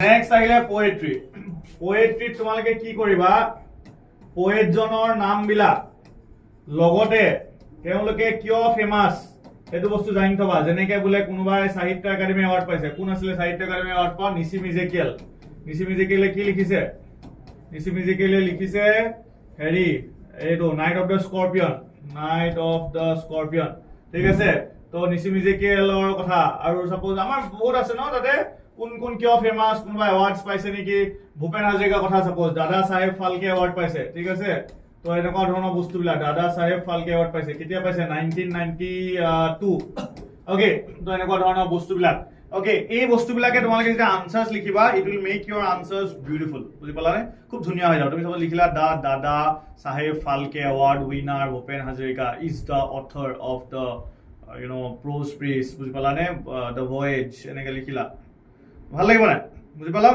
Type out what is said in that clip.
Next আহিলে poetry. পোয়েট্ৰিত তোমালোকে কি কৰিবা, পোয়েটজনৰ নামবিলাক লগতে তেওঁলোকে কিয় ফেমাস সেইটো বস্তু জানি থবা। যেনেকে বোলে কোনোবাই সাহিত্য একাডেমি এৱাৰ্ড পাইছে, কোন আছিলে সাহিত্য একাডেমি এৱাৰ্ড পোৱা? নিছিম ইজেকিয়েল। নিছিম ইজেকিয়েলে কি লিখিছে? নিছিম ইজেকিয়েলে লিখিছে হেৰি এইটো night of the scorpion, night of the scorpion, ঠিক আছে। তো নিছিম ইজেকিয়েলৰ কথা আৰু সাপোজ আমাৰ বহুত আছে ন তাতে, কোন কোন কিয় ফেমাস, কোনোবা এৱাৰ্ডছ পাইছে নেকি? ভূপেন হাজৰিকাৰ কথা সাপোজ দাদা চাহেব ফালকে এৱাৰ্ড পাইছে, ঠিক আছে। তো এনেকুৱা ধৰণৰ বস্তুবিলাক দাদা চাহেব ফালকে এৱাৰ্ড পাইছে, কেতিয়া পাইছে? 1992। ওকে, তো এনেকুৱা ধৰণৰ বস্তুবিলাক। ওকে, এই বস্তুবিলাকে তোমালোকে যেতিয়া আনসাৰ্স লিখিবা, it will make your answers beautiful. বুজি পালানে? খুব ধুনীয়া হৈ যাব। তুমি সব লিখিলা Dadasaheb Phalke award winner Bhupen Hazarika is the author of the prose piece, বুজি পালানে? দ্য ভয়েজ এনেকে লিখিলা, ভাল লাগিব নাই? বুজি পালা?